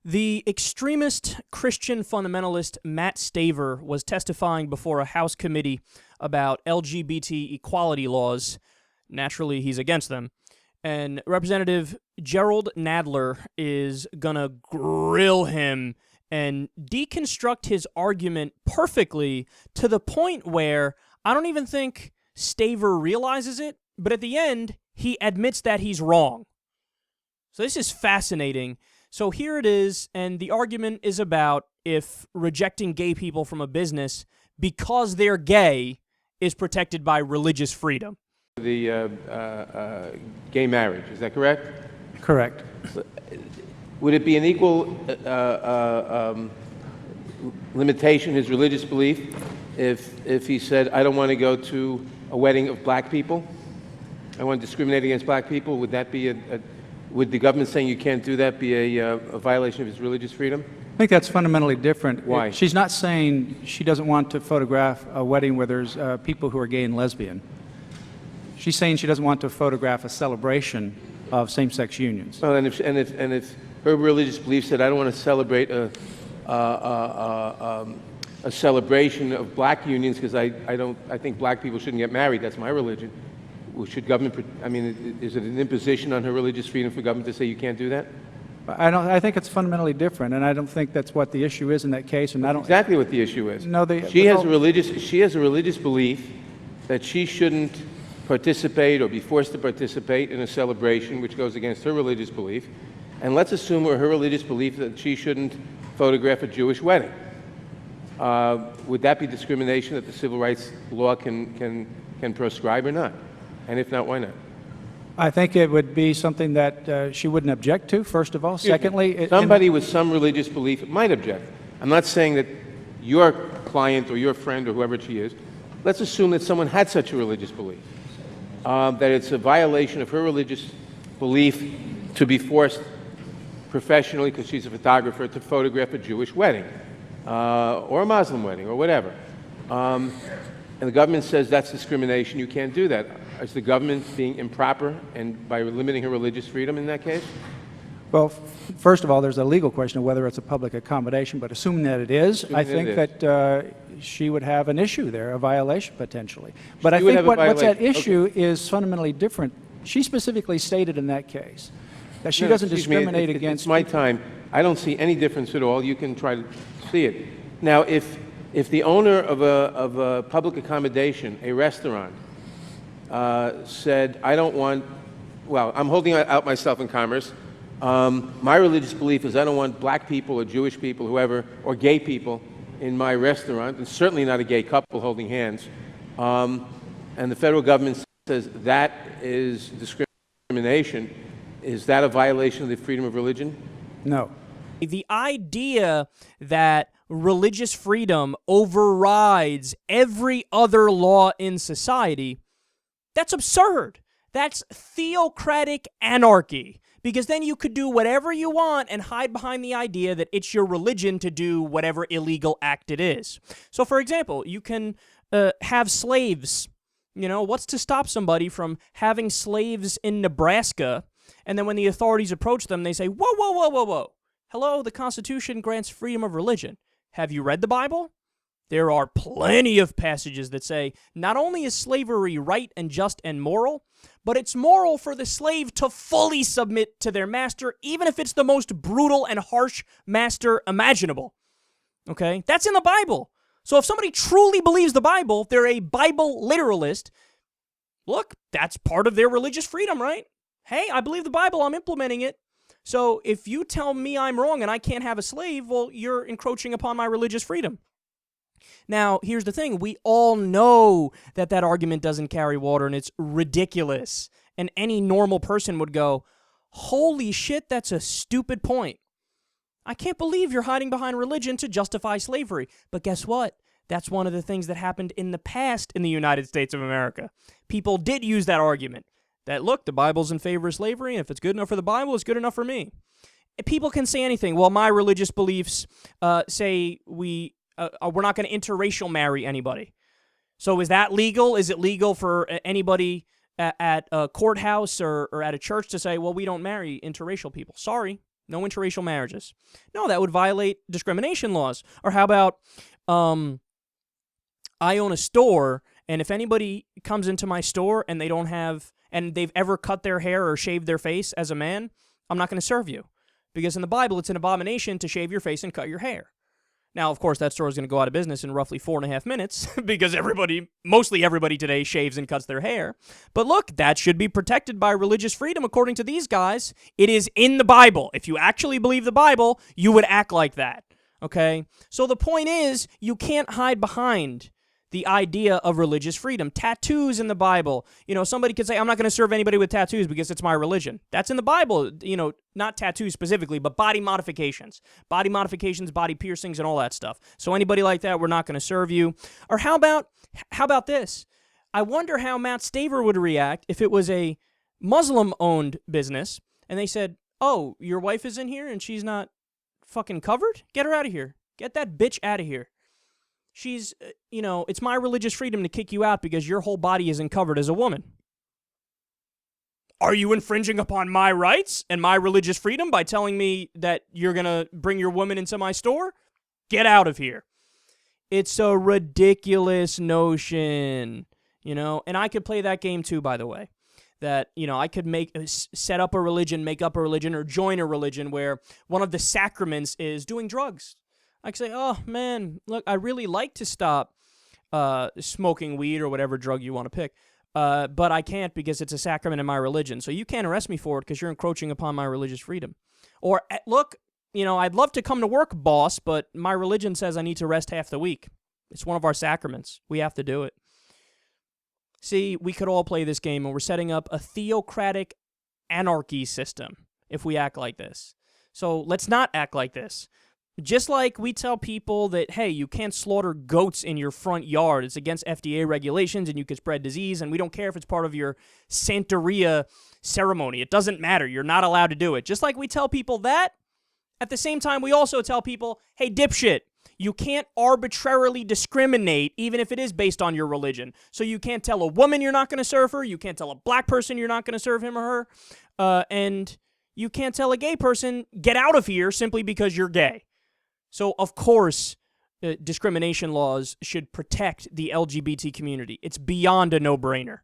The extremist Christian fundamentalist Matt Staver was testifying before a House committee about LGBT equality laws. Naturally, he's against them. And Representative Gerald Nadler is going to grill him and deconstruct his argument perfectly to the point where I don't even think Staver realizes it, but at the end, he admits that he's wrong. So this is fascinating. So here it is, and the argument is about if rejecting gay people from a business because they're gay is protected by religious freedom. The gay marriage, is that correct? Correct. Would it be an equal limitation, his religious belief, if he said, I don't want to go to a wedding of black people? I want to discriminate against black people? Would that be would the government saying you can't do that be a violation of his religious freedom? I think that's fundamentally different. Why? She's not saying she doesn't want to photograph a wedding where there's people who are gay and lesbian. She's saying she doesn't want to photograph a celebration of same-sex unions. Well, and if her religious belief said, I don't want to celebrate a celebration of black unions because I think black people shouldn't get married. That's my religion. Should government? I mean, is it an imposition on her religious freedom for government to say you can't do that? I think it's fundamentally different, and I don't think that's what the issue is in that case. And I don't exactly what the issue is. No, she has a religious belief that she shouldn't participate or be forced to participate in a celebration which goes against her religious belief. And let's assume her religious belief that she shouldn't photograph a Jewish wedding. Would that be discrimination that the civil rights law can prescribe or not? And if not, why not? I think it would be something that she wouldn't object to, first of all. Secondly, somebody with some religious belief might object. I'm not saying that your client or your friend or whoever she is, let's assume that someone had such a religious belief, that it's a violation of her religious belief to be forced professionally, because she's a photographer, to photograph a Jewish wedding or a Muslim wedding or whatever. And the government says that's discrimination, you can't do that. Is the government being improper and by limiting her religious freedom in that case? Well, first of all, there's a legal question of whether it's a public accommodation, but assuming that it is, I think that she would have an issue there, a violation potentially. But I think what's at issue is fundamentally different. She specifically stated in that case that she doesn't discriminate against... It's my time. I don't see any difference at all. You can try to see it. Now, if the owner of a public accommodation, a restaurant, said, I don't want, well, I'm holding out myself in commerce. My religious belief is I don't want black people or Jewish people, whoever, or gay people in my restaurant, and certainly not a gay couple holding hands. And the federal government says that is discrimination. Is that a violation of the freedom of religion? No. The idea that religious freedom overrides every other law in society, that's absurd. That's theocratic anarchy, because then you could do whatever you want and hide behind the idea that it's your religion to do whatever illegal act it is. So, for example, you can have slaves. You know, what's to stop somebody from having slaves in Nebraska, and then when the authorities approach them, they say, whoa, whoa, whoa, whoa, whoa. Hello, the Constitution grants freedom of religion. Have you read the Bible? There are plenty of passages that say not only is slavery right and just and moral, but it's moral for the slave to fully submit to their master, even if it's the most brutal and harsh master imaginable. Okay? That's in the Bible. So if somebody truly believes the Bible, they're a Bible literalist. Look, that's part of their religious freedom, right? Hey, I believe the Bible, I'm implementing it. So if you tell me I'm wrong and I can't have a slave, well, you're encroaching upon my religious freedom. Now, here's the thing. We all know that that argument doesn't carry water and it's ridiculous. And any normal person would go, holy shit, that's a stupid point. I can't believe you're hiding behind religion to justify slavery. But guess what? That's one of the things that happened in the past in the United States of America. People did use that argument. That, look, the Bible's in favor of slavery, and if it's good enough for the Bible, it's good enough for me. People can say anything. Well, my religious beliefs say we're not going to interracial marry anybody. So is that legal? Is it legal for anybody at a courthouse or at a church to say, well, we don't marry interracial people? Sorry, No interracial marriages. No, that would violate discrimination laws. Or how about I own a store, and if anybody comes into my store and they've ever cut their hair or shaved their face as a man, I'm not going to serve you. Because in the Bible, it's an abomination to shave your face and cut your hair. Now, of course, that store is going to go out of business in roughly 4.5 minutes because mostly everybody today shaves and cuts their hair. But look, that should be protected by religious freedom according to these guys. It is in the Bible. If you actually believe the Bible, you would act like that, okay? So the point is, you can't hide behind the idea of religious freedom. Tattoos in the Bible. Somebody could say, I'm not going to serve anybody with tattoos because it's my religion. That's in the Bible, not tattoos specifically, but body modifications. Body modifications, body piercings, and all that stuff. So anybody like that, we're not going to serve you. Or how about this? I wonder how Matt Staver would react if it was a Muslim-owned business, and they said, oh, your wife is in here and she's not fucking covered? Get her out of here. Get that bitch out of here. She's, it's my religious freedom to kick you out because your whole body isn't covered as a woman. Are you infringing upon my rights and my religious freedom by telling me that you're going to bring your woman into my store? Get out of here. It's a ridiculous notion, and I could play that game too, by the way. That, I could set up a religion, make up a religion, or join a religion where one of the sacraments is doing drugs. I could say, oh, man, look, I really like to stop smoking weed or whatever drug you want to pick, but I can't because it's a sacrament in my religion. So you can't arrest me for it because you're encroaching upon my religious freedom. Or, look, I'd love to come to work, boss, but my religion says I need to rest half the week. It's one of our sacraments. We have to do it. See, we could all play this game, and we're setting up a theocratic anarchy system if we act like this. So let's not act like this. Just like we tell people that, hey, you can't slaughter goats in your front yard. It's against FDA regulations and you could spread disease, and we don't care if it's part of your Santeria ceremony. It doesn't matter. You're not allowed to do it. Just like we tell people that, at the same time, we also tell people, hey, dipshit, you can't arbitrarily discriminate even if it is based on your religion. So you can't tell a woman you're not going to serve her. You can't tell a black person you're not going to serve him or her. And you can't tell a gay person, get out of here simply because you're gay. So, of course, discrimination laws should protect the LGBT community. It's beyond a no-brainer.